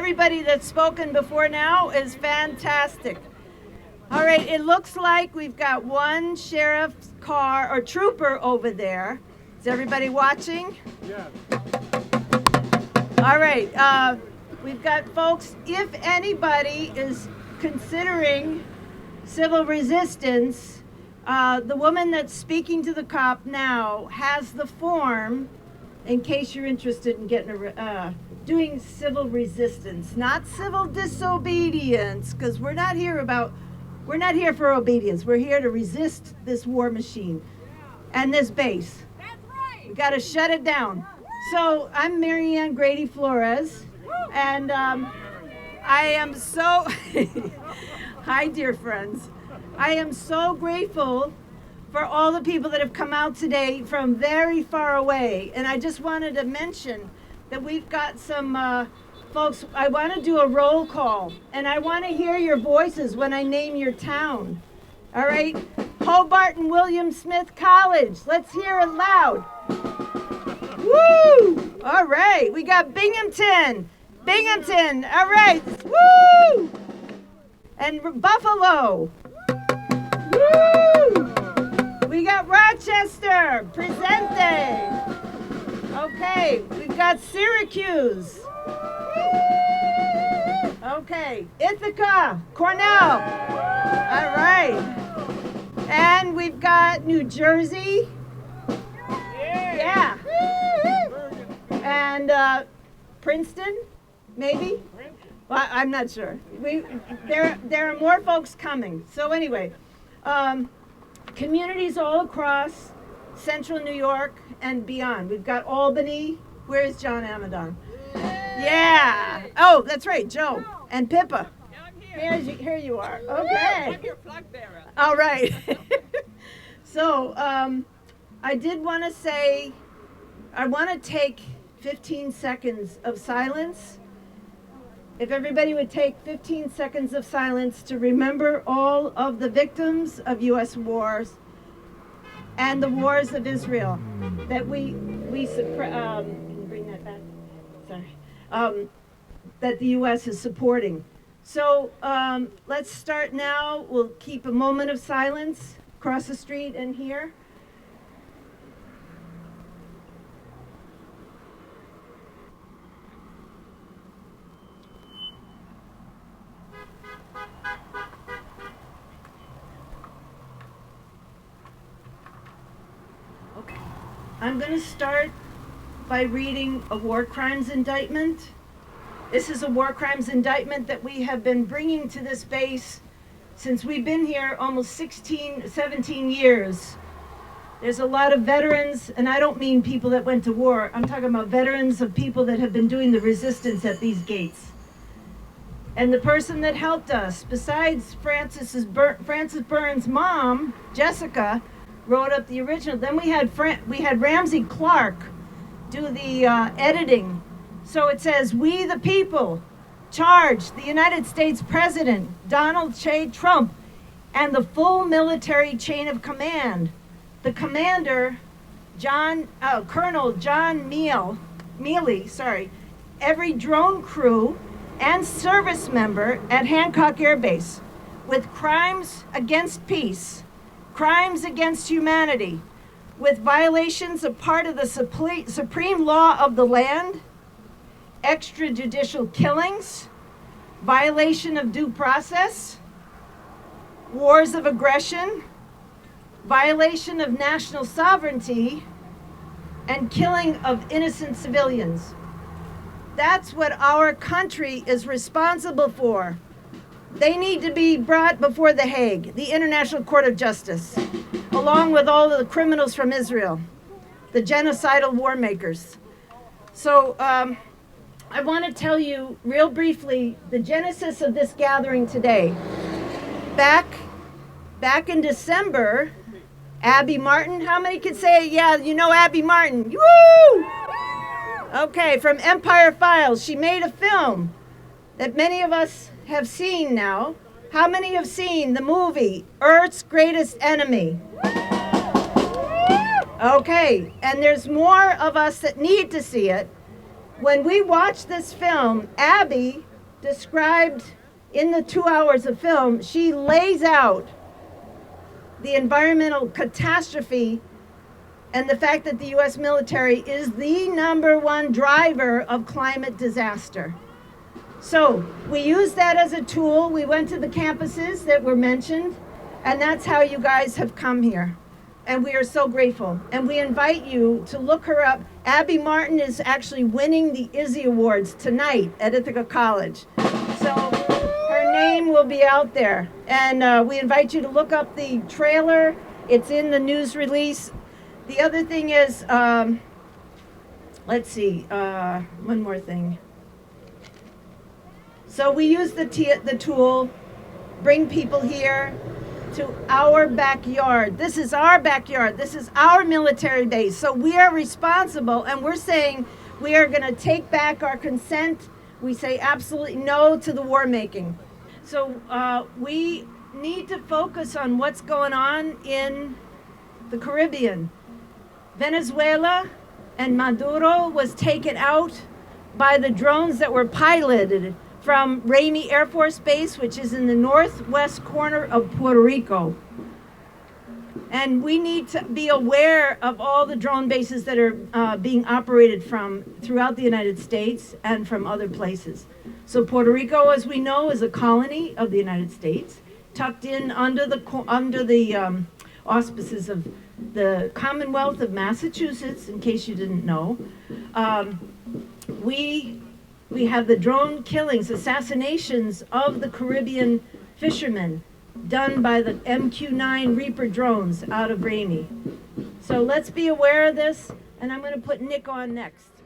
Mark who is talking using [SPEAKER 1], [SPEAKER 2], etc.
[SPEAKER 1] everybody that's spoken before now is fantastic. All right, it looks like we've got one sheriff's car or trooper over there. Is everybody watching?
[SPEAKER 2] Yeah.
[SPEAKER 1] All right, we've got folks, if anybody is considering civil resistance, the woman that's speaking to the cop now has the form in case you're interested in getting doing civil resistance, not civil disobedience, because we're not here for obedience. We're here to resist this war machine and this base.
[SPEAKER 3] That's right.
[SPEAKER 1] We got to shut it down. So I'm Marianne Grady Flores, and I am so, hi dear friends, I am so grateful for all the people that have come out today from very far away. And I just wanted to mention that we've got some folks, I want to do a roll call, and I want to hear your voices when I name your town. All right? Hobart and William Smith College. Let's hear it loud. Woo! All right. We got Binghamton. Binghamton. All right. Woo! And Buffalo. Woo! We got Rochester. Presente. Okay. We've got Syracuse. Okay. Ithaca. Cornell. All right. And we've got New Jersey. Yeah. And Princeton, maybe? Well, I'm not sure. There are more folks coming. So anyway, communities all across central New York and beyond. We've got Albany. Where's John Amidon? Yeah. Oh, that's right, Joe. And Pippa. Here you are. Okay.
[SPEAKER 3] I'm your flag bearer.
[SPEAKER 1] All right. So I did want to say, I want to take 15 seconds of silence. If everybody would take 15 seconds of silence to remember all of the victims of U.S. wars and the wars of Israel that we can you bring that back? Sorry. That the U.S. is supporting. So let's start now. We'll keep a moment of silence across the street and here. Okay. I'm going to start by reading a war crimes indictment. This is a war crimes indictment that we have been bringing to this base since we've been here almost 17 years. There's a lot of veterans, and I don't mean people that went to war. I'm talking about veterans of people that have been doing the resistance at these gates. And the person that helped us, besides Francis Burns' mom, Jessica, wrote up the original. Then we had Ramsey Clark do the editing. So it says, "We the people charge the United States President Donald J. Trump and the full military chain of command, the commander Colonel John Mealy, every drone crew and service member at Hancock Air Base, with crimes against peace, crimes against humanity, with violations of part of the supreme law of the land, extrajudicial killings, violation of due process, wars of aggression, violation of national sovereignty, and killing of innocent civilians." That's what our country is responsible for. They need to be brought before The Hague, the International Court of Justice, along with all of the criminals from Israel, the genocidal war makers. So I want to tell you real briefly the genesis of this gathering today. Back in December, Abby Martin, how many can say, yeah, you know Abby Martin? Woo! Okay, from Empire Files, she made a film that many of us have seen now. How many have seen the movie Earth's Greatest Enemy? Okay, and there's more of us that need to see it. When we watch this film, Abby described in the 2 hours of film, she lays out the environmental catastrophe and the fact that the U.S. military is the #1 driver of climate disaster. So we used that as a tool. We went to the campuses that were mentioned, and that's how you guys have come here. And we are so grateful. And we invite you to look her up. Abby Martin is actually winning the Izzy Awards tonight at Ithaca College. So her name will be out there. And we invite you to look up the trailer. It's in the news release. The other thing is, let's see, one more thing. So we use the tool, bring people here to our backyard. This is our backyard. This is our military base. So we are responsible, and we're saying we are going to take back our consent. We say absolutely no to the war making. So we need to focus on what's going on in the Caribbean. Venezuela and Maduro was taken out by the drones that were piloted from Ramey Air Force Base, which is in the northwest corner of Puerto Rico. And we need to be aware of all the drone bases that are being operated from throughout the United States and from other places. So Puerto Rico, as we know, is a colony of the United States, tucked in under the auspices of the Commonwealth of Massachusetts, in case you didn't know. We have the drone killings, assassinations of the Caribbean fishermen done by the MQ-9 Reaper drones out of Ramey. So let's be aware of this, and I'm going to put Nick on next.